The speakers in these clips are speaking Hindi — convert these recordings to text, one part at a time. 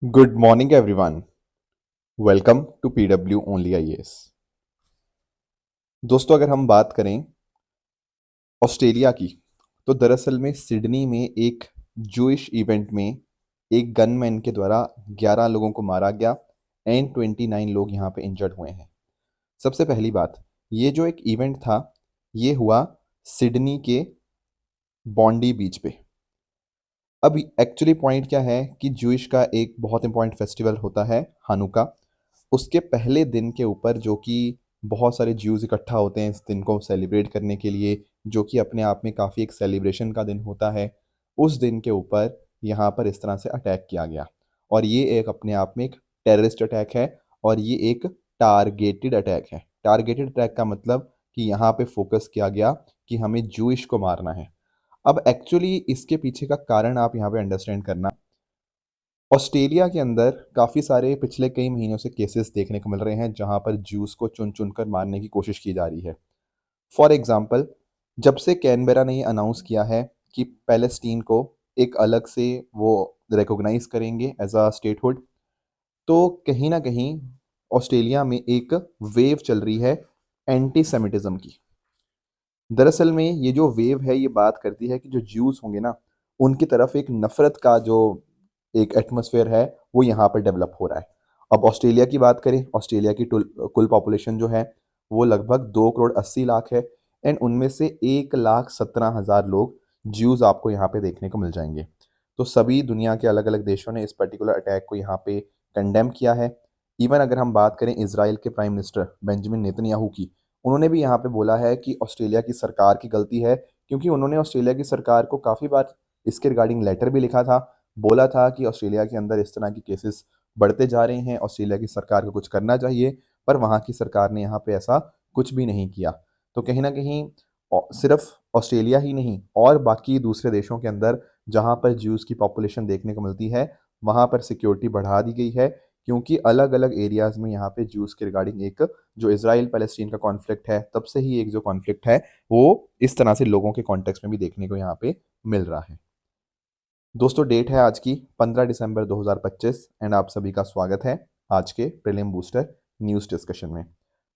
Good morning everyone. Welcome to PW only IAS. दोस्तों, अगर हम बात करें ऑस्ट्रेलिया की, तो दरअसल में सिडनी में एक जूइश इवेंट में एक गनमैन के द्वारा 11 लोगों को मारा गया एंड 29 लोग यहाँ पे इंजर्ड हुए हैं। सबसे पहली बात, ये जो एक इवेंट था, ये हुआ सिडनी के बॉन्डी बीच पे। अब एक्चुअली पॉइंट क्या है कि जूइश का एक बहुत इंपॉर्टेंट फेस्टिवल होता है हानुका। उसके पहले दिन के ऊपर, जो कि बहुत सारे ज्यूज़ इकट्ठा होते हैं इस दिन को सेलिब्रेट करने के लिए, जो कि अपने आप में काफ़ी एक सेलिब्रेशन का दिन होता है, उस दिन के ऊपर यहाँ पर इस तरह से अटैक किया गया। और ये एक अपने आप में एक टेररिस्ट अटैक है, और ये एक टारगेटेड अटैक है। टारगेटेड अटैक का मतलब कि यहाँ पे फोकस किया गया कि हमें जूइश को मारना है। अब एक्चुअली इसके पीछे का कारण आप यहाँ पे अंडरस्टैंड करना। ऑस्ट्रेलिया के अंदर काफ़ी सारे पिछले कई महीनों से केसेस देखने को मिल रहे हैं जहां पर ज्यूस को चुन चुन कर मारने की कोशिश की जा रही है। फॉर एग्जाम्पल, जब से कैनबेरा ने ये अनाउंस किया है कि पैलेस्टीन को एक अलग से वो रिकॉग्नाइज करेंगे एज अ स्टेटहुड, तो कहीं ना कहीं ऑस्ट्रेलिया में एक वेव चल रही है एंटी सेमिटिज्म की। दरअसल में ये जो वेव है, ये बात करती है कि जो ज्यूस होंगे ना, उनकी तरफ एक नफरत का जो एक एटमॉस्फेयर है, वो यहाँ पर डेवलप हो रहा है। अब ऑस्ट्रेलिया की बात करें, ऑस्ट्रेलिया की कुल पॉपुलेशन जो है वो लगभग 2 करोड़ 80 लाख है। एंड उनमें से 1,17,000 लोग ज्यूज आपको यहाँ पे देखने को मिल जाएंगे। तो सभी दुनिया के अलग अलग देशों ने इस पर्टिकुलर अटैक को यहाँ पे कंडेम किया है। इवन अगर हम बात करें इसराइल के प्राइम मिनिस्टर बेंजामिन नेतन्याहू की, उन्होंने भी यहाँ पे बोला है कि ऑस्ट्रेलिया की सरकार की गलती है, क्योंकि उन्होंने ऑस्ट्रेलिया की सरकार को काफ़ी बार इसके रिगार्डिंग लेटर भी लिखा था। बोला था कि ऑस्ट्रेलिया के अंदर इस तरह की केसेस बढ़ते जा रहे हैं, ऑस्ट्रेलिया की सरकार को कुछ करना चाहिए, पर वहाँ की सरकार ने यहाँ पे ऐसा कुछ भी नहीं किया। तो कहीं ना कहीं सिर्फ ऑस्ट्रेलिया ही नहीं, और बाकी दूसरे देशों के अंदर जहाँ पर ज्यूज़ की पॉपुलेशन देखने को मिलती है, वहाँ पर सिक्योरिटी बढ़ा दी गई है, क्योंकि अलग अलग एरियाज़ में यहाँ पे ज्यूज़ के रिगार्डिंग एक जो इसराइल पैलेस्टीन का कॉन्फ्लिक्ट है, तब से ही एक जो कॉन्फ्लिक्ट है वो इस तरह से लोगों के कॉन्टेक्स्ट में भी देखने को यहाँ पे मिल रहा है। दोस्तों, डेट है आज की 15 दिसंबर 2025 एंड आप सभी का स्वागत है आज के प्रीलिम बूस्टर न्यूज़ डिस्कशन में।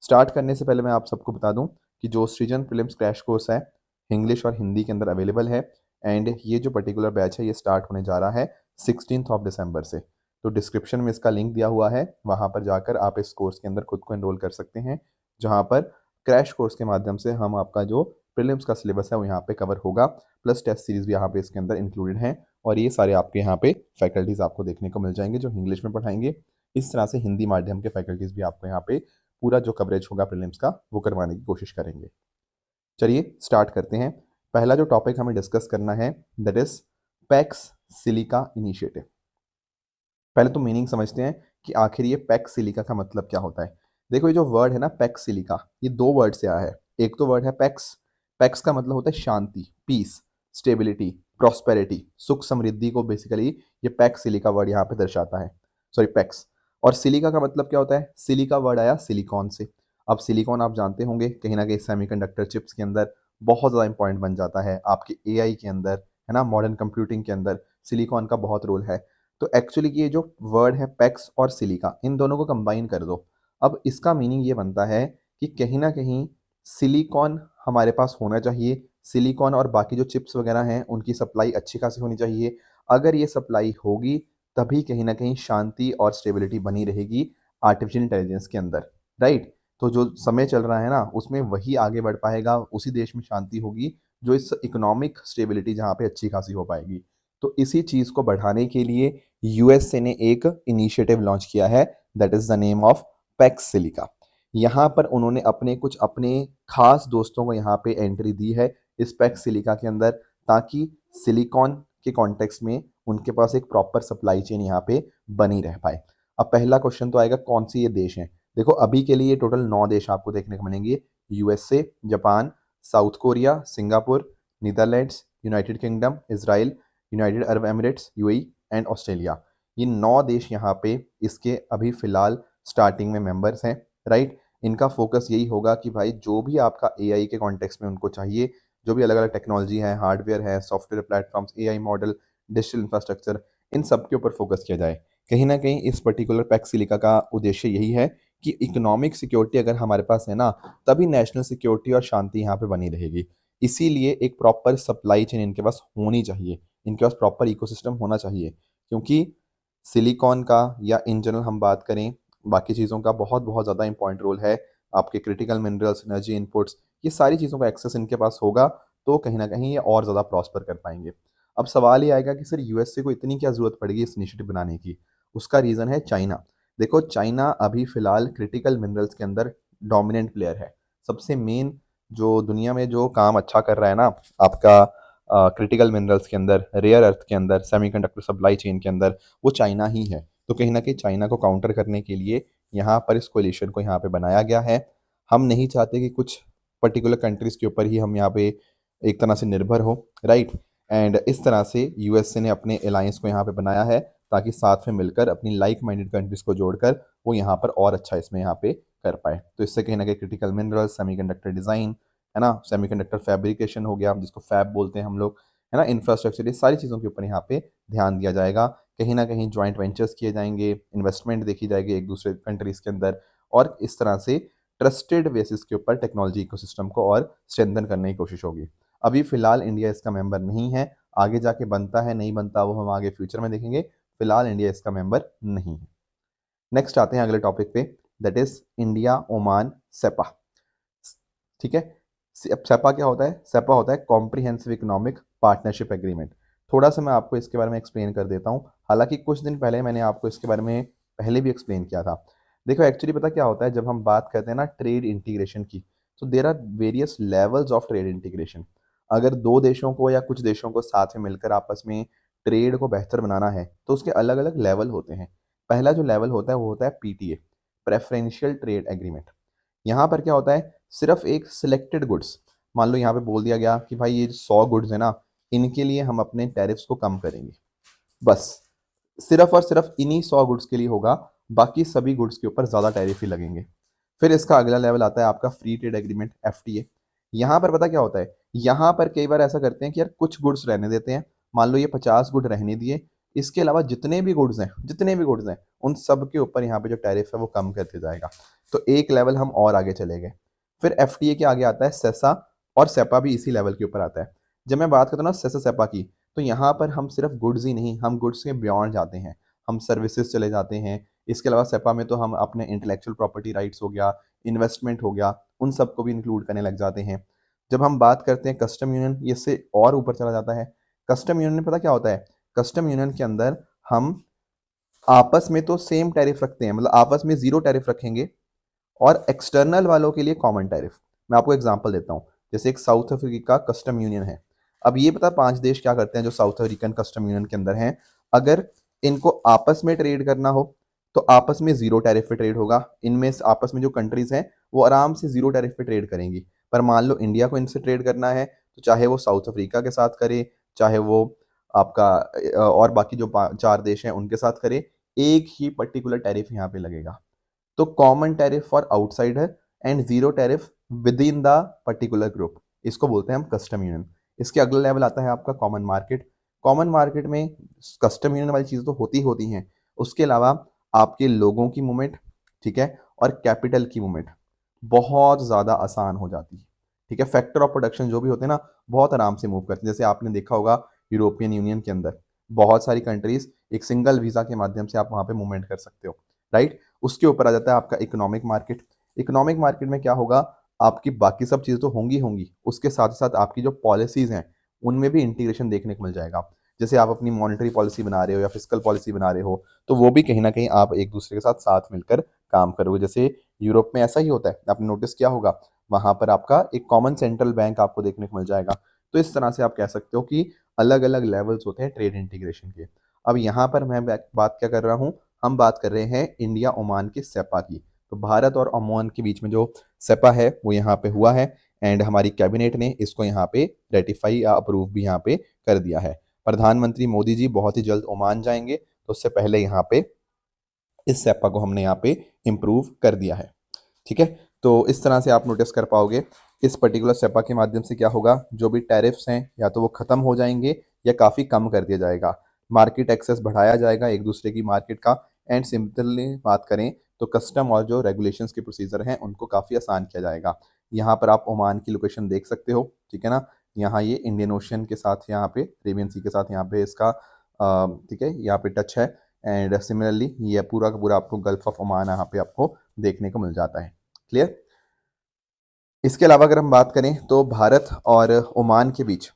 स्टार्ट करने से पहले मैं आप सबको बता दूं कि जो सृजन प्रीलिम्स क्रैश कोर्स है, इंग्लिश और हिंदी के अंदर अवेलेबल है। एंड ये जो पर्टिकुलर बैच है, ये स्टार्ट होने जा रहा है 16 दिसंबर से। तो डिस्क्रिप्शन में इसका लिंक दिया हुआ है, वहाँ पर जाकर आप इस कोर्स के अंदर खुद को एनरोल कर सकते हैं, जहाँ पर क्रैश कोर्स के माध्यम से हम आपका जो प्रीलिम्स का सिलेबस है वो यहाँ पे कवर होगा, प्लस टेस्ट सीरीज भी यहाँ पे इसके अंदर इंक्लूडेड है। और ये सारे आपके यहाँ पे फैकल्टीज़ आपको देखने को मिल जाएंगे जो इंग्लिश में पढ़ाएंगे। इस तरह से हिंदी माध्यम के फैकल्टीज़ भी आपको यहाँ पे पूरा जो कवरेज होगा प्रीलिम्स का वो करवाने की कोशिश करेंगे। चलिए स्टार्ट करते हैं। पहला जो टॉपिक हमें डिस्कस करना है, that is PACS silica initiative. पहले तो मीनिंग समझते हैं कि आखिर ये पैक्स सिलिका का मतलब क्या होता है। देखो, ये जो वर्ड है ना पैक्स सिलिका, ये दो वर्ड से आया है। एक तो वर्ड है पैक्स। पैक्स का मतलब होता है शांति, पीस, स्टेबिलिटी, प्रॉस्पेरिटी, सुख समृद्धि को बेसिकली ये पैक्स सिलिका वर्ड यहाँ पे दर्शाता है। Sorry, PACS. और सिलिका का मतलब क्या होता है? सिलिका वर्ड आया सिलिकॉन से। अब सिलिकॉन आप जानते होंगे कहीं ना कहीं सेमीकंडक्टर चिप्स के अंदर बहुत ज़्यादा इंपॉर्टेंट बन जाता है, आपके एआई के अंदर, है ना, मॉडर्न कंप्यूटिंग के अंदर सिलिकॉन का बहुत रोल है। तो एक्चुअली ये जो वर्ड है पैक्स और सिलिका, इन दोनों को कंबाइन कर दो। अब इसका मीनिंग ये बनता है कि कहीं ना कहीं सिलिकॉन हमारे पास होना चाहिए। सिलिकॉन और बाकी जो चिप्स वगैरह हैं उनकी सप्लाई अच्छी खासी होनी चाहिए। अगर ये सप्लाई होगी तभी कहीं ना कहीं शांति और स्टेबिलिटी बनी रहेगी आर्टिफिशियल इंटेलिजेंस के अंदर, राइट। तो जो समय चल रहा है ना, उसमें वही आगे बढ़ पाएगा, उसी देश में शांति होगी जो इस इकोनॉमिक स्टेबिलिटी जहाँ पे अच्छी खासी हो पाएगी। तो इसी चीज़ को बढ़ाने के लिए यूएसए ने एक इनिशिएटिव लॉन्च किया है, that is the name of PACS silica. यहाँ पर उन्होंने अपने खास दोस्तों को यहाँ पे एंट्री दी है इस पैक्स सिलिका के अंदर, ताकि सिलिकॉन के कॉन्टेक्स्ट में उनके पास एक प्रॉपर सप्लाई चेन यहाँ पे बनी रह पाए। अब पहला क्वेश्चन तो आएगा, कौन सी ये देश हैं? देखो, अभी के लिए टोटल 9 देश आपको देखने को मिलेंगे। USA, Japan, south Korea, Singapore, Netherlands, United kingdom, Israel, United Arab Emirates UAE and Australia. ये 9 देश यहाँ पे इसके अभी फिलहाल स्टार्टिंग में मेंबर्स हैं, राइट। इनका फोकस यही होगा कि भाई जो भी आपका एआई के कॉन्टेक्स्ट में उनको चाहिए, जो भी अलग अलग टेक्नोलॉजी है, हार्डवेयर है, software platforms, AI model, digital infrastructure, इन सब के ऊपर फोकस किया जाए। कहीं ना कहीं इस पर्टिकुलर पैक्स सिलिका का उद्देश्य यही है कि इकोनॉमिक सिक्योरिटी अगर हमारे पास है ना, तभी नेशनल सिक्योरिटी और शांति यहाँ पे बनी रहेगी। इसीलिए एक प्रॉपर सप्लाई चेन इनके पास होनी चाहिए, इनके पास प्रॉपर इकोसिस्टम होना चाहिए, क्योंकि सिलिकॉन का या इन जनरल हम बात करें बाकी चीज़ों का बहुत बहुत ज़्यादा इंपॉर्टेंट रोल है। आपके क्रिटिकल मिनरल्स, एनर्जी इनपुट्स, ये सारी चीज़ों का एक्सेस इनके पास होगा तो कहीं ना कहीं ये और ज़्यादा प्रॉस्पर कर पाएंगे। अब सवाल ये आएगा कि सर यूएसए को इतनी क्या ज़रूरत पड़ेगी इस इनिशिएटिव बनाने की? उसका रीज़न है चाइना। देखो, चाइना अभी फ़िलहाल क्रिटिकल मिनरल्स के अंदर डोमिनेंट प्लेयर है। सबसे मेन जो दुनिया में जो काम अच्छा कर रहा है ना आपका क्रिटिकल मिनरल्स के अंदर, रेयर अर्थ के अंदर, सेमीकंडक्टर सप्लाई चेन के अंदर, वो चाइना ही है। तो कहीं ना कहीं चाइना को काउंटर करने के लिए यहाँ पर इस कोलिशन को यहाँ पे बनाया गया है। हम नहीं चाहते कि कुछ पर्टिकुलर कंट्रीज़ के ऊपर ही हम यहाँ पे एक तरह से निर्भर हो, राइट। एंड इस तरह से यूएसए ने अपने अलायंस को यहाँ पे बनाया है ताकि साथ में मिलकर अपनी लाइक माइंडेड कंट्रीज़ को जोड़कर वो यहाँ पर और अच्छा इसमें यहाँ पे कर पाए। तो इससे कहीं ना कहीं क्रिटिकल मिनरल्स, सेमीकंडक्टर डिज़ाइन, है ना, सेमीकंडक्टर फैब्रिकेशन हो गया जिसको फैब बोलते हैं हम लोग, है ना, इंफ्रास्ट्रक्चर, ये सारी चीज़ों के ऊपर यहाँ पे ध्यान दिया जाएगा। कहीं ना कहीं जॉइंट वेंचर्स किए जाएंगे, इन्वेस्टमेंट देखी जाएगी एक दूसरे कंट्रीज़ के अंदर, और इस तरह से ट्रस्टेड बेसिस के ऊपर टेक्नोलॉजी इकोसिस्टम को और स्ट्रेंथन करने की कोशिश होगी। अभी फ़िलहाल इंडिया इसका मेंबर नहीं है, आगे जाके बनता है नहीं बनता वो हम आगे फ्यूचर में देखेंगे। फ़िलहाल इंडिया इसका मेंबर नहीं है। नेक्स्ट आते हैं अगले टॉपिक पे, that is India Oman CEPA. ठीक है, अब सेपा क्या होता है? सेपा होता है कॉम्प्रिहेंसिव इकोनॉमिक पार्टनरशिप एग्रीमेंट। थोड़ा सा मैं आपको इसके बारे में एक्सप्लेन कर देता हूँ, हालांकि कुछ दिन पहले मैंने आपको इसके बारे में पहले भी एक्सप्लेन किया था। देखो एक्चुअली पता क्या होता है, जब हम बात करते हैं ना ट्रेड इंटीग्रेशन की, तो there are various levels of trade integration. अगर दो देशों को या कुछ देशों को साथ में मिलकर आपस में ट्रेड को बेहतर बनाना है तो उसके अलग अलग लेवल होते हैं। पहला जो लेवल होता है वो होता है पीटीए, प्रेफरेंशियल ट्रेड एग्रीमेंट। यहाँ पर क्या होता है, सिर्फ एक सिलेक्टेड गुड्स, मान लो यहाँ पे बोल दिया गया कि भाई ये 100 गुड्स है ना, इनके लिए हम अपने टैरिफ्स को कम करेंगे, बस सिर्फ और सिर्फ इन्हीं 100 गुड्स के लिए होगा, बाकी सभी गुड्स के ऊपर ज़्यादा टैरिफ ही लगेंगे। फिर इसका अगला लेवल आता है आपका फ्री ट्रेड एग्रीमेंट, एफटीए। यहाँ पर पता क्या होता है, यहाँ पर कई बार ऐसा करते हैं कि यार कुछ गुड्स रहने देते हैं, मान लो ये 50 गुड रहने दिए, इसके अलावा जितने भी गुड्स हैं उन सब के ऊपर यहाँ पे जो टैरिफ है वो कम कर दिया जाएगा। तो एक लेवल हम और आगे चले गए। फिर एफटीए के आगे आता है सेसा, और सेपा भी इसी लेवल के ऊपर आता है। जब मैं बात करता हूँ ना सेसा सेपा की, तो यहाँ पर हम सिर्फ गुड्स ही नहीं, हम गुड्स के बियॉन्ड जाते हैं, हम सर्विसेज चले जाते हैं। इसके अलावा सेपा में तो हम अपने इंटेलेक्चुअल प्रॉपर्टी राइट्स हो गया, इन्वेस्टमेंट हो गया, उन सबको भी इंक्लूड करने लग जाते हैं। जब हम बात करते हैं कस्टम यूनियन, ये इससे और ऊपर चला जाता है। कस्टम यूनियन में पता क्या होता है, कस्टम यूनियन के अंदर हम आपस में तो सेम टैरिफ रखते हैं, मतलब आपस में जीरो टैरिफ रखेंगे, और एक्सटर्नल वालों के लिए कॉमन टैरिफ। मैं आपको एग्जांपल देता हूँ, जैसे एक साउथ अफ्रीका कस्टम यूनियन है। अब ये पता 5 देश क्या करते हैं जो साउथ अफ्रीकन कस्टम यूनियन के अंदर हैं, अगर इनको आपस में ट्रेड करना हो तो आपस में जीरो टैरिफ पे ट्रेड होगा। इनमें से आपस में जो कंट्रीज हैं वो आराम से जीरो टैरिफ पे ट्रेड करेंगी। पर मान लो इंडिया को इनसे ट्रेड करना है, तो चाहे वो साउथ अफ्रीका के साथ करे, चाहे वो आपका और बाकी जो 4 देश हैं उनके साथ करे, एक ही पर्टिकुलर टैरिफ यहाँ पे लगेगा। तो common tariff for outsider and zero tariff with in the particular group, इसको बोलते हैं हम कस्टम यूनियन। इसके अगला लेवल आता है आपका कॉमन मार्केट। कॉमन मार्केट में कस्टम यूनियन वाली चीज़ तो होती हैं, उसके अलावा आपके लोगों की मूवमेंट, ठीक है, और कैपिटल की मूवमेंट बहुत ज़्यादा आसान हो जाती है। ठीक है, फैक्टर ऑफ प्रोडक्शन जो भी होते हैं ना, बहुत आराम से मूव करते हैं। जैसे आपने देखा होगा यूरोपियन यूनियन के अंदर बहुत सारी कंट्रीज एक सिंगल वीज़ा के माध्यम से आप वहाँ पे मूवमेंट कर सकते हो, राइट। उसके ऊपर आ जाता है आपका इकोनॉमिक मार्केट। इकोनॉमिक मार्केट में क्या होगा, आपकी बाकी सब चीज़ें तो होंगी, उसके साथ साथ आपकी जो पॉलिसीज़ हैं उनमें भी इंटीग्रेशन देखने को मिल जाएगा। जैसे आप अपनी मॉनेटरी पॉलिसी बना रहे हो या फिजिकल पॉलिसी बना रहे हो, तो वो भी कहीं ना कहीं आप एक दूसरे के साथ साथ मिलकर काम करोगे। जैसे यूरोप में ऐसा ही होता है, आपने नोटिस किया होगा, वहाँ पर आपका एक कॉमन सेंट्रल बैंक आपको देखने को मिल जाएगा। तो इस तरह से आप कह सकते हो कि अलग अलग लेवल्स होते हैं ट्रेड इंटीग्रेशन के। अब यहाँ पर मैं बात क्या कर रहा हूँ, हम बात कर रहे हैं इंडिया ओमान के सेपा की। तो भारत और ओमान के बीच में जो सेपा है वो यहाँ पे हुआ है, एंड हमारी कैबिनेट ने इसको यहाँ पे रेटिफाई या अप्रूव भी यहाँ पे कर दिया है। प्रधानमंत्री मोदी जी बहुत ही जल्द ओमान जाएंगे, तो उससे पहले यहाँ पे इस सेपा को हमने यहाँ पे इम्प्रूव कर दिया है। ठीक है, तो इस तरह से आप नोटिस कर पाओगे इस पर्टिकुलर सेपा के माध्यम से क्या होगा, जो भी टैरिफ्स हैं या तो वो ख़त्म हो जाएंगे या काफ़ी कम कर दिया जाएगा। मार्केट एक्सेस बढ़ाया जाएगा एक दूसरे की मार्केट का, एंड सिंपली बात करें तो कस्टम और जो रेगुलेशंस के प्रोसीजर हैं उनको काफ़ी आसान किया जाएगा। यहाँ पर आप ओमान की लोकेशन देख सकते हो, ठीक है ना। यहाँ ये इंडियन ओशन के साथ, यहाँ पे अरेबियन सी के साथ यहाँ पे इसका ठीक है, यहाँ पे टच है। एंड सिमिलरली ये पूरा का पूरा आपको गल्फ ऑफ ओमान यहाँ पे आपको देखने को मिल जाता है। क्लियर। इसके अलावा अगर हम बात करें तो भारत और ओमान के बीच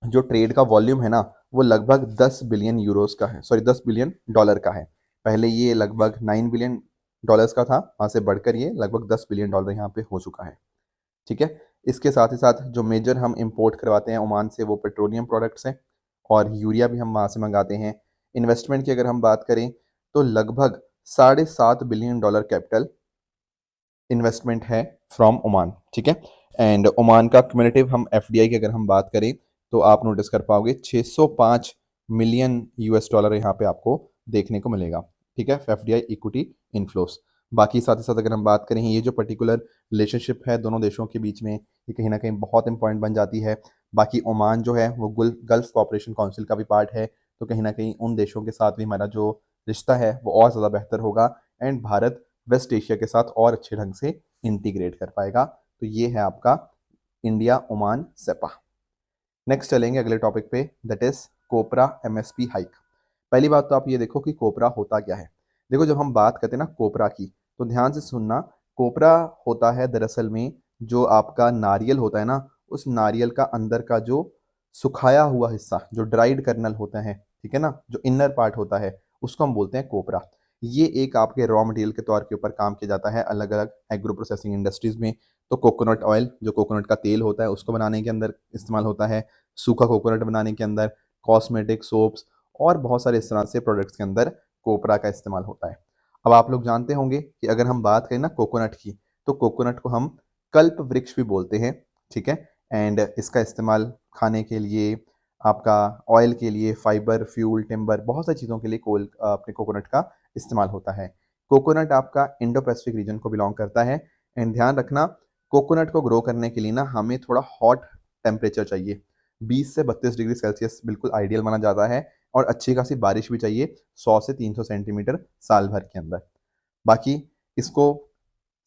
जो ट्रेड का वॉल्यूम है ना, वो लगभग 10 बिलियन यूरोस का है, सॉरी 10 बिलियन डॉलर का है। पहले ये लगभग 9 बिलियन डॉलर्स का था, वहाँ से बढ़कर ये लगभग 10 बिलियन डॉलर यहाँ पे हो चुका है, ठीक है। इसके साथ ही साथ जो मेजर हम इंपोर्ट करवाते हैं ओमान से वो पेट्रोलियम प्रोडक्ट्स हैं, और यूरिया भी हम वहाँ से मंगाते हैं। इन्वेस्टमेंट की अगर हम बात करें तो लगभग 7.5 बिलियन डॉलर कैपिटल इन्वेस्टमेंट है फ्रॉम ओमान, ठीक है। एंड ओमान का क्यूमुलेटिव हम एफडीआई की अगर हम बात करें तो आप नोटिस कर पाओगे 605 मिलियन यूएस डॉलर यहाँ पे आपको देखने को मिलेगा, ठीक है, एफडीआई इक्विटी इनफ्लोस। बाकी साथ ही साथ अगर हम बात करें ये जो पर्टिकुलर रिलेशनशिप है दोनों देशों के बीच में, ये कहीं ना कहीं बहुत इंपॉर्टेंट बन जाती है। बाकी ओमान जो है वो गल्फ कॉपरेशन काउंसिल का भी पार्ट है, तो कहीं ना कहीं उन देशों के साथ भी हमारा जो रिश्ता है वो और ज़्यादा बेहतर होगा, एंड भारत वेस्ट एशिया के साथ और अच्छे ढंग से इंटीग्रेट कर पाएगा। तो ये है आपका इंडिया ओमान सेपा। नेक्स्ट चलेंगे अगले टॉपिक पे, that is copra MSP hike. पहली बात तो आप ये देखो कि कोपरा होता क्या है। देखो जब हम बात करते हैं ना कोपरा की, तो ध्यान से सुनना। कोपरा होता है दरअसल में जो आपका नारियल होता है ना, उस नारियल का अंदर का जो सुखाया हुआ हिस्सा, जो ड्राइड कर्नल होता है, ठीक है ना, जो इनर पार्ट होता है, उसको हम बोलते हैं कोपरा। ये एक आपके रॉ मटेरियल के तौर के ऊपर काम किया जाता है अलग अलग एग्रो प्रोसेसिंग इंडस्ट्रीज में। तो कोकोनट ऑयल, जो कोकोनट का तेल होता है, उसको बनाने के अंदर इस्तेमाल होता है। सूखा कोकोनट बनाने के अंदर, कॉस्मेटिक, सोप्स और बहुत सारे इस तरह से प्रोडक्ट्स के अंदर कोपरा का इस्तेमाल होता है। अब आप लोग जानते होंगे कि अगर हम बात करें ना कोकोनट की, तो कोकोनट को हम कल्प वृक्ष भी बोलते हैं, ठीक है। एंड इसका इस्तेमाल खाने के लिए, आपका ऑयल के लिए, फाइबर, फ्यूल, टिम्बर, बहुत सारी चीज़ों के लिए अपने कोकोनट का इस्तेमाल होता है। कोकोनट आपका इंडो पैसिफिक रीजन को बिलोंग करता है। एंड ध्यान रखना, कोकोनट को ग्रो करने के लिए ना हमें थोड़ा हॉट टेम्परेचर चाहिए। 20 से 32 डिग्री सेल्सियस बिल्कुल आइडियल माना जाता है, और अच्छी खासी बारिश भी चाहिए, 100 से 300 सेंटीमीटर साल भर के अंदर। बाकी इसको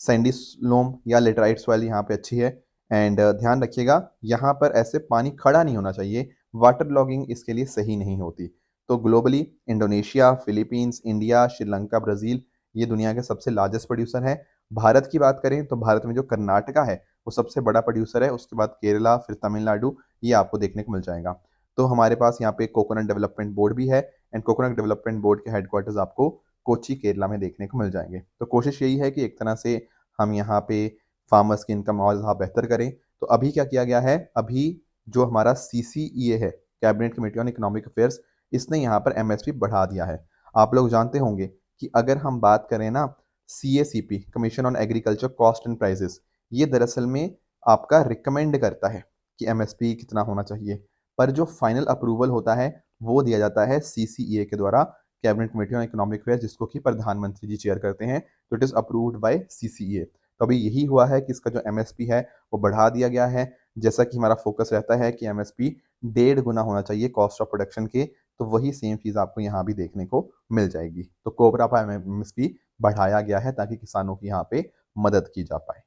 सैंडी लोम या लेटराइट सॉइल यहाँ पे अच्छी है। एंड ध्यान रखिएगा यहाँ पर ऐसे पानी खड़ा नहीं होना चाहिए, वाटर लॉगिंग इसके लिए सही नहीं होती। तो globally Indonesia, Philippines, India, Sri Lanka, Brazil ये दुनिया के सबसे लार्जेस्ट प्रोड्यूसर हैं। भारत की बात करें तो भारत में जो कर्नाटका है वो सबसे बड़ा प्रोड्यूसर है, उसके बाद केरला, फिर तमिलनाडु, ये आपको देखने को मिल जाएगा। तो हमारे पास यहाँ पे कोकोनट डेवलपमेंट बोर्ड भी है, एंड कोकोनट डेवलपमेंट बोर्ड के हेडक्वार्टर्स आपको कोची, केरला में देखने को मिल जाएंगे। तो कोशिश यही है कि एक तरह से हम यहाँ पे फार्मर्स की इनकम और ज़्यादा बेहतर करें। तो अभी क्या किया गया है, अभी जो हमारा CCEA है, cabinet committee on economic affairs, इसने यहाँ पर MSP बढ़ा दिया है। आप लोग जानते होंगे कि अगर हम बात करें ना CACP, commission on agriculture cost and prices, ये दरअसल में आपका रिकमेंड करता है कि MSP कितना होना चाहिए, पर जो फाइनल अप्रूवल होता है वो दिया जाता है CCEA के द्वारा, cabinet committee on economic affairs, जिसको कि प्रधानमंत्री जी चेयर करते हैं। तो it is approved by CCEA। तो अभी यही हुआ है कि इसका जो MSP है वो बढ़ा दिया गया है। जैसा कि हमारा फोकस रहता है कि MSP 1.5 गुना होना चाहिए कॉस्ट ऑफ प्रोडक्शन के, तो वही सेम चीज़ आपको यहाँ भी देखने को मिल जाएगी। तो कोबरा पर MSP बढ़ाया गया है ताकि किसानों की यहाँ पे मदद की जा पाए।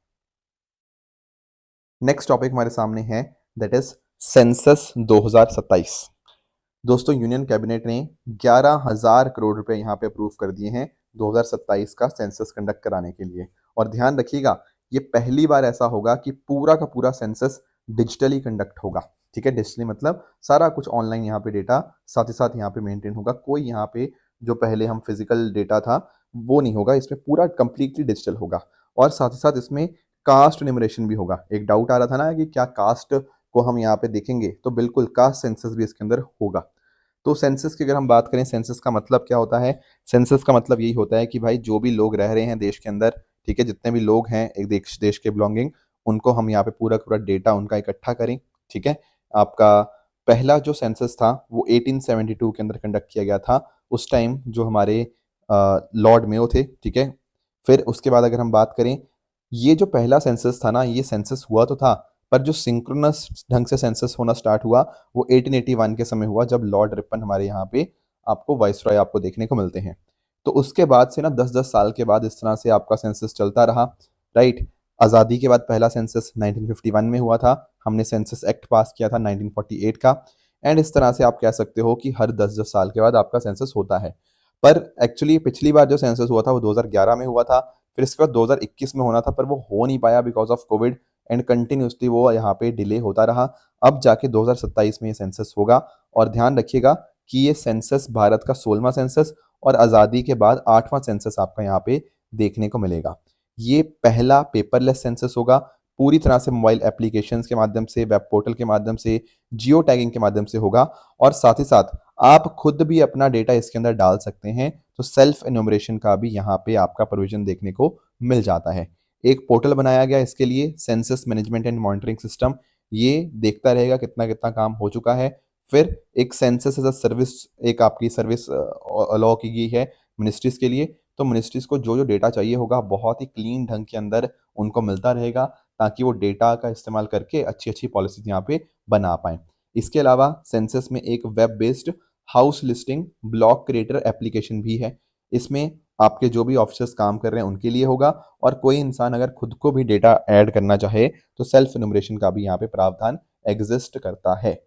नेक्स्ट टॉपिक हमारे सामने है, दैट इज सेंसस 2027। दोस्तों यूनियन कैबिनेट ने 11,000 करोड़ रुपए यहाँ पे अप्रूव कर दिए हैं 2027 का सेंसस कंडक्ट कराने के लिए। और ध्यान रखिएगा, ये पहली बार ऐसा होगा कि पूरा का पूरा सेंसस डिजिटली कंडक्ट होगा, ठीक है। डिजिटली मतलब सारा कुछ ऑनलाइन यहाँ पे डेटा साथ ही साथ यहाँ पे मेंटेन होगा। कोई यहाँ पे जो पहले हम फिजिकल डेटा था वो नहीं होगा, इसमें पूरा कंप्लीटली डिजिटल होगा। और साथ ही साथ इसमें कास्ट न्यूमरेशन भी होगा। एक डाउट आ रहा था ना कि क्या कास्ट को हम यहाँ पे देखेंगे, तो बिल्कुल कास्ट सेंसस भी इसके अंदर होगा। तो सेंसस की अगर हम बात करें, सेंसस का मतलब क्या होता है, सेंसस का मतलब यही होता है कि भाई जो भी लोग रह रहे हैं देश के अंदर, ठीक है, जितने भी लोग हैं एक देश के बिलोंगिंग, उनको हम यहाँ पे पूरा पूरा डेटा उनका इकट्ठा करें, ठीक है। आपका पहला जो सेंसस था वो 1872 के अंदर कंडक्ट किया गया था। उस टाइम जो हमारे लॉर्ड मेयो थे, ठीक है। फिर उसके बाद अगर हम बात करें, ये जो पहला सेंसस था ना, ये सेंसस हुआ तो था, पर जो सिंक्रोनस ढंग से सेंसस होना स्टार्ट हुआ वो 1881 के समय हुआ, जब लॉर्ड रिपन हमारे यहाँ पे आपको वाइसरॉय आपको देखने को मिलते हैं। तो उसके बाद से ना 10-10 साल के बाद इस तरह से आपका सेंसस चलता रहा, राइट। आज़ादी के बाद पहला सेंसस 1951 में हुआ था, हमने सेंसस एक्ट पास किया था 1948 का, एंड इस तरह से आप कह सकते हो कि हर 10-10 साल के बाद आपका सेंसस होता है। पर एक्चुअली पिछली बार जो सेंसस हुआ था वो 2011 में हुआ था, फिर इसके बाद 2021 में होना था, पर वो हो नहीं पाया because of Covid, and continuously वो यहाँ पे डिले होता रहा। अब जाके 2027 में ये सेंसस होगा, और ध्यान रखिएगा कि ये सेंसस भारत का 16वां सेंसस और आज़ादी के बाद 8वां सेंसस आपका यहाँ पे देखने को मिलेगा। ये पहला पेपरलेस सेंसस होगा, पूरी तरह से मोबाइल एप्लीकेशंस के माध्यम से, वेब पोर्टल के माध्यम से, जियो टैगिंग के माध्यम से होगा, और साथ ही साथ आप खुद भी अपना डेटा इसके अंदर डाल सकते हैं। तो सेल्फ एन्यूमरेशन का भी यहाँ पे आपका प्रोविजन देखने को मिल जाता है। एक पोर्टल बनाया गया इसके लिए, census management and monitoring system, ये देखता रहेगा कितना कितना काम हो चुका है। फिर एक सेंसस एज अ सर्विस, एक आपकी सर्विस अलाउ की गई है मिनिस्ट्रीज़ के लिए। तो मिनिस्ट्रीज़ को जो जो डेटा चाहिए होगा बहुत ही क्लीन ढंग के अंदर उनको मिलता रहेगा, ताकि वो डेटा का इस्तेमाल करके अच्छी अच्छी पॉलिसीज यहाँ पे बना पाएँ। इसके अलावा सेंसस में एक web based house listing block creator application भी है। इसमें आपके जो भी ऑफिसर्स काम कर रहे हैं उनके लिए होगा, और कोई इंसान अगर खुद को भी डेटा ऐड करना चाहे तो सेल्फ एन्यूमरेशन का भी यहाँ पे प्रावधान एग्जिस्ट करता है।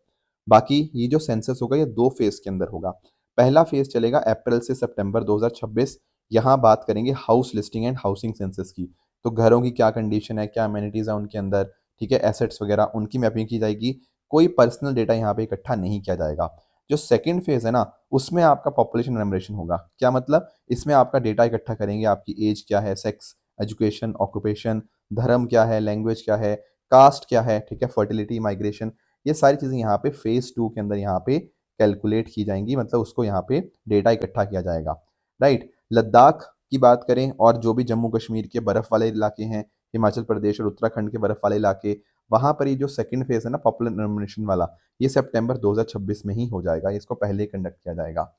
बाकी ये जो सेंसस होगा ये 2 फेज़ के अंदर होगा। पहला फेज़ चलेगा अप्रैल से सितंबर 2026। यहाँ बात करेंगे house listing and housing census की। तो घरों की क्या कंडीशन है, क्या अमेनिटीज़ है उनके अंदर, ठीक है, एसेट्स वगैरह उनकी मैपिंग की जाएगी। कोई पर्सनल डेटा यहाँ पे इकट्ठा नहीं किया जाएगा। जो सेकंड फेज़ है ना, उसमें आपका पॉपुलेशन एनुमरेशन होगा। क्या मतलब? इसमें आपका डेटा इकट्ठा करेंगे, आपकी एज क्या है, सेक्स, एजुकेशन, ऑक्यूपेशन, धर्म क्या है, लैंग्वेज क्या है, कास्ट क्या है, ठीक है, फर्टिलिटी, माइग्रेशन, ये सारी चीज़ें यहाँ पे फेज़ 2 के अंदर यहाँ पे कैलकुलेट की जाएँगी, मतलब उसको यहाँ पे डेटा इकट्ठा किया जाएगा, राइट। लद्दाख की बात करें और जो भी जम्मू कश्मीर के बर्फ़ वाले इलाके हैं, हिमाचल प्रदेश और उत्तराखंड के बर्फ़ वाले इलाके, वहाँ पर ये जो सेकंड फेज़ है ना पॉपुलर एनुमरेशन वाला, ये सितंबर 2026 में ही हो जाएगा, इसको पहले कंडक्ट किया जाएगा।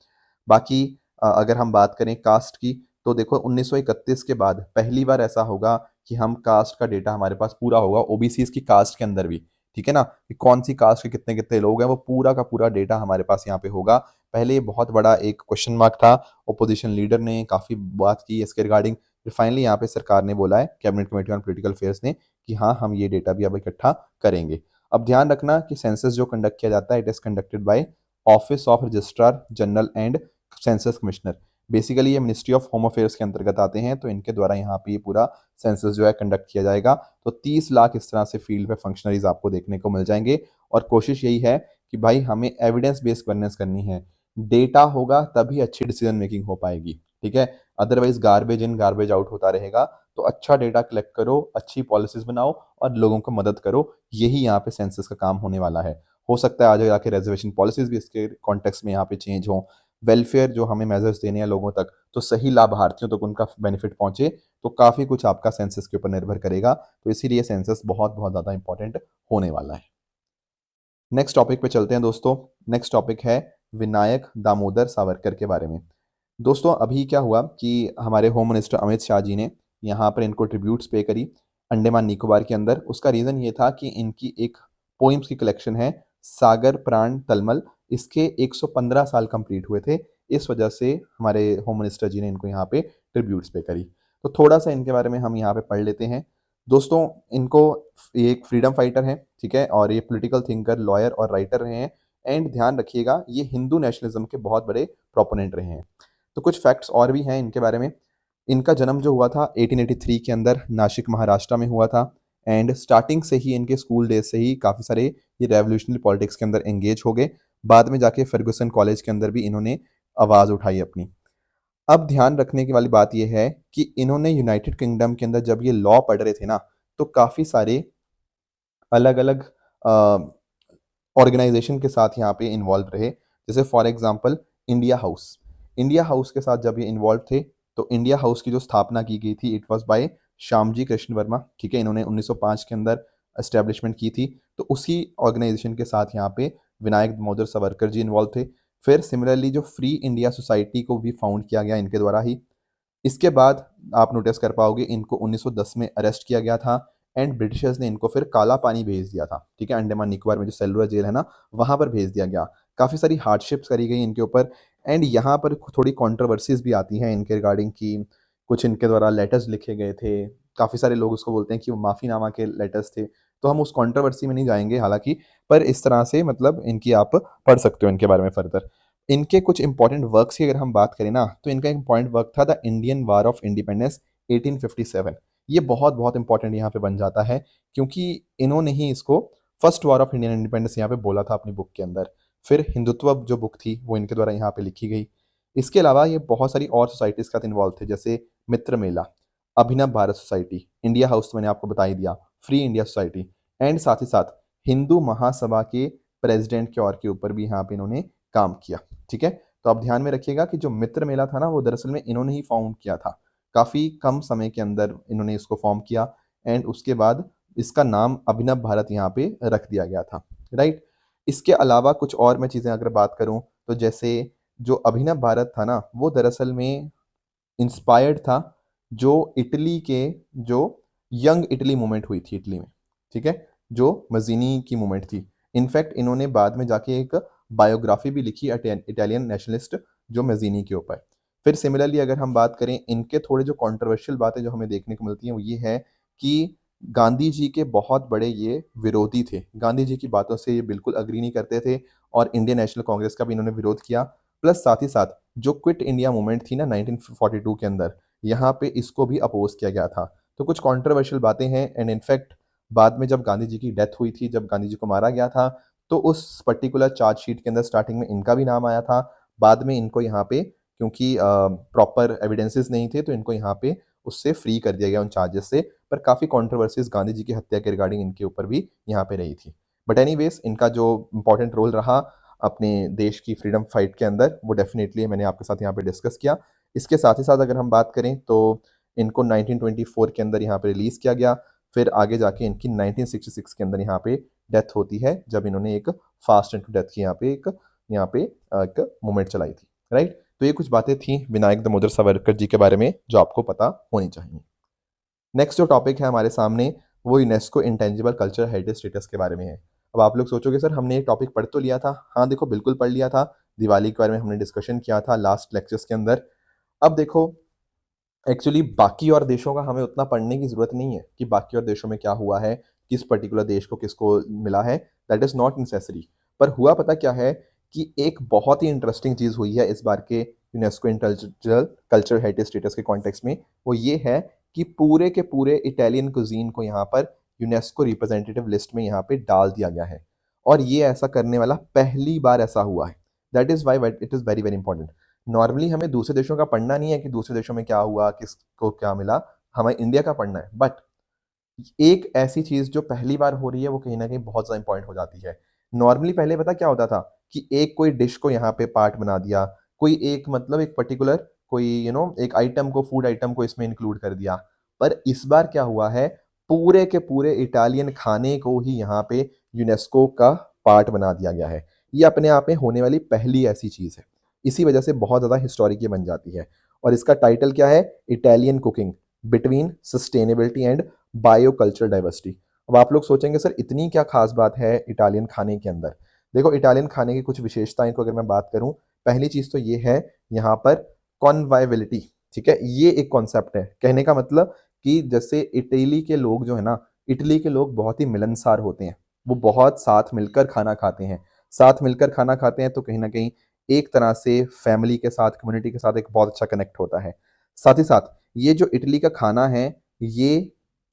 बाकी अगर हम बात करें कास्ट की, तो देखो 1931 के बाद पहली बार ऐसा होगा कि हम कास्ट का डेटा हमारे पास पूरा होगा, ओबीसीज़ की कास्ट के अंदर भी, ठीक है ना? कि कौन-सी कास्ट के कितने-कितने लोग हैं, वो पूरा का पूरा डेटा हमारे पास यहाँ पे होगा। पहले ये बहुत बड़ा एक क्वेश्चन मार्क था, ऑपोजिशन लीडर ने काफ़ी बात की इसके रिगार्डिंग, फिर फाइनली यहाँ पे सरकार ने बोला है, cabinet committee on political affairs ने, कि हाँ, हम ये डेटा भी अब इकट्ठा करेंगे। अब ध्यान रखना कि सेंसस जो कंडक्ट किया जाता है, it is conducted by office of registrar general and census commissioner. Basically ये मिनिस्ट्री ऑफ होम अफेयर्स के अंतर्गत आते हैं, तो इनके द्वारा यहाँ पे ये पूरा सेंसस जो है कंडक्ट किया जाएगा। तो 30 लाख इस तरह से फील्ड पे फंक्शनरीज आपको देखने को मिल जाएंगे, और कोशिश यही है कि भाई हमें एविडेंस बेस्ड गवर्नेंस करनी है। डेटा होगा तभी अच्छी डिसीजन मेकिंग हो पाएगी, ठीक है। Otherwise garbage in garbage out होता रहेगा। तो अच्छा डेटा कलेक्ट करो, अच्छी पॉलिसीज बनाओ और लोगों को मदद करो, यही यहाँ पे सेंसस का काम होने वाला है। हो सकता है आगे जाके रिजर्वेशन पॉलिसीज भी इसके कॉन्टेक्स्ट में यहाँ पे चेंज हो, वेलफेयर जो हमें मेजर्स देने हैं लोगों तक, तो सही लाभार्थियों तक उनका बेनिफिट पहुंचे, तो काफ़ी कुछ आपका सेंसस के ऊपर निर्भर करेगा। तो इसीलिए सेंसस बहुत बहुत ज़्यादा इंपॉर्टेंट होने वाला है। नेक्स्ट टॉपिक पे चलते हैं दोस्तों। नेक्स्ट टॉपिक है विनायक दामोदर सावरकर के बारे में। दोस्तों अभी क्या हुआ कि हमारे होम मिनिस्टर अमित शाह जी ने यहाँ पर इनको ट्रिब्यूट्स पे करी अंडमान निकोबार के अंदर। उसका रीज़न ये था कि इनकी एक पोइम्स की कलेक्शन है, सागर प्राण तलमल, इसके 115 साल कंप्लीट हुए थे। इस वजह से हमारे होम मिनिस्टर जी ने इनको यहाँ पे ट्रिब्यूट्स पे करी। तो थोड़ा सा इनके बारे में हम यहाँ पे पढ़ लेते हैं। दोस्तों इनको, ये एक फ्रीडम फाइटर हैं, ठीक है, और ये पॉलिटिकल थिंकर, लॉयर और राइटर रहे हैं, एंड ध्यान रखिएगा ये हिंदू नेशनलिज्म के बहुत बड़े प्रोपोनेंट रहे हैं। तो कुछ फैक्ट्स और भी हैं इनके बारे में। इनका जन्म जो हुआ था 1883 के अंदर नासिक महाराष्ट्र में हुआ था, एंड स्टार्टिंग से ही इनके स्कूल डेज से ही काफ़ी सारे ये रेवोल्यूशनरी पॉलिटिक्स के अंदर एंगेज हो गए। बाद में जाके फर्गुसन कॉलेज के अंदर भी इन्होंने आवाज़ उठाई अपनी। अब ध्यान रखने की वाली बात यह है कि इन्होंने यूनाइटेड किंगडम के अंदर जब ये लॉ पढ़ रहे थे ना, तो काफ़ी सारे अलग अलग ऑर्गेनाइजेशन के साथ यहाँ पे इन्वॉल्व रहे। जैसे for example India house, India house के साथ जब ये इन्वॉल्व थे, तो इंडिया हाउस की जो स्थापना की गई थी, it was by Shyamji Krishna Verma, ठीक है, इन्होंने 1905 के अंदर एस्टेब्लिशमेंट की थी। तो उसी ऑर्गेनाइजेशन के साथ यहाँ पे विनायक दामोदर सावरकर जी इन्वॉल्व थे। फिर सिमिलरली जो फ्री इंडिया सोसाइटी को भी फाउंड किया गया इनके द्वारा ही। इसके बाद आप नोटिस कर पाओगे इनको 1910 में अरेस्ट किया गया था, एंड ब्रिटिशर्स ने इनको फिर काला पानी भेज दिया था, ठीक है, अंडमान निकोबार में जो सेलुलर जेल है ना, वहाँ पर भेज दिया गया। काफ़ी सारी हार्डशिप्स करी गई इनके ऊपर, एंड यहाँ पर थोड़ी कंट्रोवर्सीज भी आती हैं इनके रिगार्डिंग की कुछ इनके द्वारा लेटर्स लिखे गए थे, काफ़ी सारे लोग उसको बोलते हैं कि वो माफ़ीनामा के लेटर्स थे, तो हम उस कंट्रोवर्सी में नहीं जाएंगे हालांकि, पर इस तरह से मतलब इनकी आप पढ़ सकते हो इनके बारे में फर्दर। इनके कुछ इंपॉर्टेंट वर्क्स की अगर हम बात करें ना, तो इनका इंपॉर्टेंट वर्क था the Indian war of independence 1857। ये बहुत बहुत इंपॉर्टेंट यहाँ पे बन जाता है, क्योंकि इन्होंने ही इसको first war of Indian independence यहाँ पे बोला था अपनी बुक के अंदर। फिर हिंदुत्व जो बुक थी वो इनके द्वारा यहाँ पे लिखी गई। इसके अलावा ये बहुत सारी और सोसाइटीज़ के साथ इन्वॉल्व थे, जैसे मित्र मेला, अभिनव भारत सोसाइटी, इंडिया हाउस तो मैंने आपको बता ही दिया, फ्री इंडिया सोसाइटी, एंड साथ ही साथ हिंदू महासभा के प्रेसिडेंट के और के ऊपर भी यहाँ पे इन्होंने काम किया, ठीक है। तो आप ध्यान में रखिएगा कि जो मित्र मेला था ना, वो दरअसल में इन्होंने ही फाउंड किया था, काफ़ी कम समय के अंदर इन्होंने इसको फॉर्म किया, एंड उसके बाद इसका नाम अभिनव भारत यहाँ पे रख दिया गया था, राइट। इसके अलावा कुछ और मैं चीज़ें अगर बात करूँ, तो जैसे जो अभिनव भारत था ना, वो दरअसल में इंस्पायर्ड था जो इटली के जो यंग इटली मूवमेंट हुई थी इटली में, ठीक है, जो मजीनी की मूवमेंट थी। इनफैक्ट इन्होंने बाद में जाके एक बायोग्राफी भी लिखी इटालियन नेशनलिस्ट जो मजीनी के ऊपर। फिर सिमिलरली अगर हम बात करें, इनके थोड़े जो कंट्रोवर्शियल बातें जो हमें देखने को मिलती हैं वो ये है कि गांधी जी के बहुत बड़े ये विरोधी थे, गांधी जी की बातों से ये बिल्कुल अग्री नहीं करते थे, और इंडियन नेशनल कांग्रेस का भी इन्होंने विरोध किया। प्लस साथ ही साथ जो क्विट इंडिया मूवमेंट थी ना 1942 के अंदर, यहाँ पे इसको भी अपोज किया गया था। तो कुछ कंट्रोवर्शियल बातें हैं, एंड इनफैक्ट बाद में जब गांधी जी की डेथ हुई थी, जब गांधी जी को मारा गया था, तो उस पर्टिकुलर चार्जशीट के अंदर स्टार्टिंग में इनका भी नाम आया था। बाद में इनको यहाँ पे क्योंकि प्रॉपर एविडेंसेस नहीं थे, तो इनको यहाँ पे उससे फ्री कर दिया गया उन चार्जेस से। पर काफ़ी कंट्रोवर्सीज गांधी जी की हत्या के रिगार्डिंग इनके ऊपर भी यहाँ पे रही थी। बट एनीवेज इनका जो इंपॉर्टेंट रोल रहा अपने देश की फ्रीडम फाइट के अंदर, वो डेफिनेटली मैंने आपके साथ यहाँ पे डिस्कस किया। इसके साथ ही साथ अगर हम बात करें तो इनको 1924 के अंदर यहाँ पे रिलीज़ किया गया। फिर आगे जाके इनकी 1966 के अंदर यहाँ पे डेथ होती है, जब इन्होंने एक फास्ट एंड टू डेथ की एक मूवमेंट चलाई थी, राइट। तो ये कुछ बातें थी विनायक दामोदर सावरकर जी के बारे में जो आपको पता होनी चाहिए। नेक्स्ट जो टॉपिक है हमारे सामने, वो UNESCO intangible culture heritage status के बारे में है। अब आप लोग सोचोगे सर हमने ये टॉपिक पढ़ तो लिया था। हाँ देखो, बिल्कुल पढ़ लिया था, दिवाली के बारे में हमने डिस्कशन किया था लास्ट लेक्चर्स के अंदर। अब देखो, एक्चुअली बाकी और देशों का हमें उतना पढ़ने की ज़रूरत नहीं है कि बाकी और देशों में क्या हुआ है, किस पर्टिकुलर देश को किसको मिला है, दैट इज़ नॉट नेसेसरी। पर हुआ पता क्या है कि एक बहुत ही इंटरेस्टिंग चीज़ हुई है इस बार के UNESCO intellectual culture heritage status के कॉन्टेक्स्ट में। वो ये है कि पूरे के पूरे इटालियन कुजीन को यहाँ पर यूनेस्को रिप्रेजेंटेटिव लिस्ट में यहाँ पे डाल दिया गया है, और ये ऐसा करने वाला पहली बार ऐसा हुआ है। That is why it is very very important. Normally हमें दूसरे देशों का पढ़ना नहीं है कि दूसरे देशों में क्या हुआ, किसको क्या मिला, हमें इंडिया का पढ़ना है। बट एक ऐसी चीज़ जो पहली बार हो रही है, वो कहीं न कहीं बहुत ज़्यादा इम्पोर्टेंट हो जाती है। नॉर्मली पहले पता क्या होता था कि एक कोई डिश को यहाँ पे पार्ट बना दिया, कोई एक मतलब एक पर्टिकुलर कोई एक आइटम को, फूड आइटम को इसमें इंक्लूड कर दिया। पर इस बार क्या हुआ है, पूरे के पूरे इटालियन खाने को ही यहाँ पे यूनेस्को का पार्ट बना दिया गया है। ये अपने आप में होने वाली पहली ऐसी चीज़ है। इसी वजह से बहुत ज़्यादा हिस्टोरिक ये बन जाती है, और इसका टाइटल क्या है, Italian cooking between sustainability and bio cultural diversity. अब आप लोग सोचेंगे सर इतनी क्या खास बात है इटालियन खाने के अंदर। देखो, इटालियन खाने की कुछ विशेषताएं को अगर मैं बात करूं, पहली चीज तो ये है यहाँ पर कॉन्वाइबिलिटी, ठीक है। ये एक कॉन्सेप्ट है, कहने का मतलब कि जैसे इटली के लोग जो है ना, इटली के लोग बहुत ही मिलनसार होते हैं, वो बहुत साथ मिलकर खाना खाते हैं। साथ मिलकर खाना खाते हैं तो कहीं ना कहीं एक तरह से फैमिली के साथ, कम्युनिटी के साथ एक बहुत अच्छा कनेक्ट होता है। साथ ही साथ ये जो इटली का खाना है, ये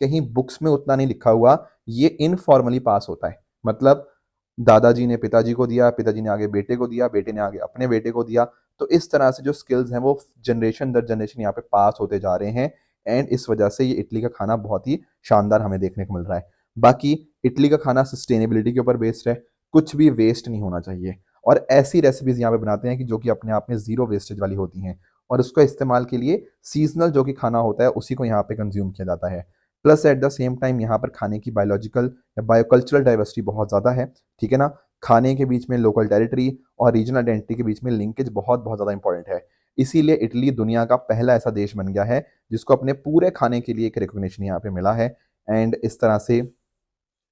कहीं बुक्स में उतना नहीं लिखा हुआ, ये इनफॉर्मली पास होता है। मतलब दादाजी ने पिताजी को दिया, पिताजी ने आगे बेटे को दिया, बेटे ने आगे अपने बेटे को दिया। तो इस तरह से जो स्किल्स हैं वो जनरेशन दर जनरेशन यहाँ पे पास होते जा रहे हैं, एंड इस वजह से ये इटली का खाना बहुत ही शानदार हमें देखने को मिल रहा है। बाकी इटली का खाना सस्टेनेबिलिटी के ऊपर बेस्ड है, कुछ भी वेस्ट नहीं होना चाहिए, और ऐसी रेसिपीज यहाँ पे बनाते हैं कि जो कि अपने आप में जीरो वेस्टेज वाली होती हैं, और उसका इस्तेमाल के लिए सीजनल जो कि खाना होता है उसी को यहाँ पे कंज्यूम किया जाता है। Plus at the same time यहाँ पर खाने की बायोलॉजिकल या बायोकल्चरल डाइवर्सिटी बहुत ज़्यादा है, ठीक है ना। खाने के बीच में लोकल टेरिटरी और रीजनल आइडेंटिटी के बीच में लिंकेज बहुत बहुत ज़्यादा इंपॉर्टेंट है। इसीलिए इटली दुनिया का पहला ऐसा देश बन गया है जिसको अपने पूरे खाने के लिए एक रिकॉग्निशन यहाँ पे मिला है, एंड इस तरह से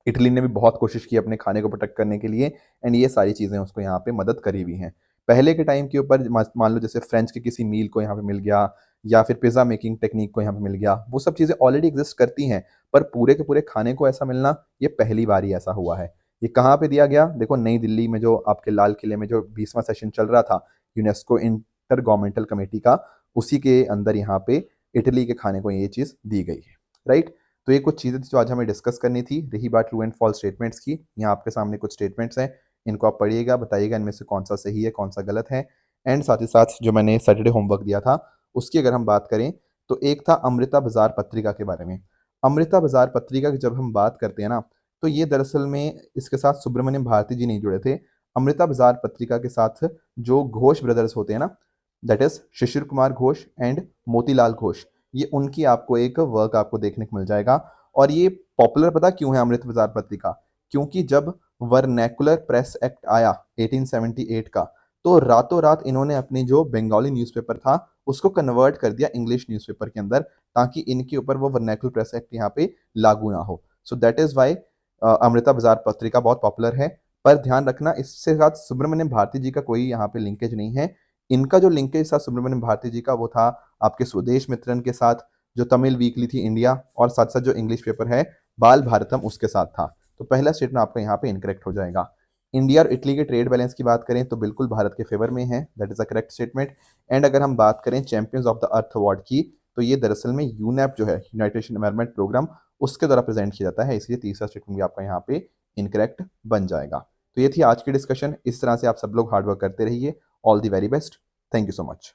इटली ने भी बहुत कोशिश की अपने खाने को प्रोटेक्ट करने के लिए, एंड ये सारी चीज़ें उसको यहाँ पे मदद करी हुई हैं। पहले के टाइम के ऊपर मान लो जैसे फ्रेंच के किसी मील को यहाँ पे मिल गया, या फिर पिज़्ज़ा मेकिंग टेक्निक को यहाँ पे मिल गया, वो सब चीज़ें ऑलरेडी एग्जिस्ट करती हैं, पर पूरे के पूरे खाने को ऐसा मिलना ये पहली बार ही ऐसा हुआ है। ये कहाँ पे दिया गया? देखो, नई दिल्ली में जो आपके लाल किले में जो 20वां सेशन चल रहा था यूनेस्को इंटर गवर्नमेंटल कमेटी का, उसी के अंदर यहाँ पे इटली के खाने को ये चीज़ दी गई है, राइट। तो ये कुछ चीज़ें थी जो आज हमें डिस्कस करनी थी। रही बात ट्रू एंड फॉल्स स्टेटमेंट्स की, यहाँ आपके सामने कुछ स्टेटमेंट्स हैं, इनको आप पढ़िएगा, बताइएगा इनमें से कौन सा सही है, कौन सा गलत है। एंड साथ ही साथ जो मैंने सैटरडे होमवर्क दिया था उसकी अगर हम बात करें, तो एक था अमृता बाजार पत्रिका के बारे में। अमृता बाजार पत्रिका की जब हम बात करते हैं ना, तो ये दरअसल में इसके साथ सुब्रमण्यम भारती जी नहीं जुड़े थे। अमृता बाजार पत्रिका के साथ जो घोष ब्रदर्स होते हैं ना, that is Shishir Kumar Ghosh and Motilal Ghosh, ये उनकी आपको एक वर्क आपको देखने को मिल जाएगा। और ये पॉपुलर पता क्यों है अमृत बाजार पत्रिका? क्योंकि जब वर्नैकुलर प्रेस एक्ट आया 1878 का, तो रातों रात इन्होंने अपनी जो बंगाली न्यूज़पेपर था उसको कन्वर्ट कर दिया इंग्लिश न्यूज़पेपर के अंदर, ताकि इनके ऊपर वो वर्नैकुलर प्रेस एक्ट यहाँ पे लागू ना हो। So that is why Amrita Bazar Patrika बहुत पॉपुलर है। पर ध्यान रखना, इससे साथ सुब्रमण्यम भारती जी का कोई यहाँ पे लिंकेज नहीं है। इनका जो लिंकेज था सुब्रमण्यम भारती जी का, वो था आपके स्वदेश मित्रन के साथ, जो तमिल वीकली थी इंडिया, और साथ साथ जो इंग्लिश पेपर है बाल भारतम, उसके साथ था। तो पहला स्टेटमेंट आपका यहाँ पे इनकरेक्ट हो जाएगा। इंडिया और इटली के ट्रेड बैलेंस की बात करें तो बिल्कुल भारत के फेवर में है, that is a correct statement. And अगर हम बात करें champions of the earth award की, तो ये दरअसल में यूनेप जो है, यूनाइटेड नेशन एनवायरनमेंट प्रोग्राम, उसके द्वारा प्रेजेंट किया जाता है, इसलिए तीसरा स्टेटमेंट भी आपका यहाँ पे इनकरेक्ट बन जाएगा। तो ये थी आज की डिस्कशन। इस तरह से आप सब लोग हार्डवर्क करते रहिए। All the very best. Thank you so much.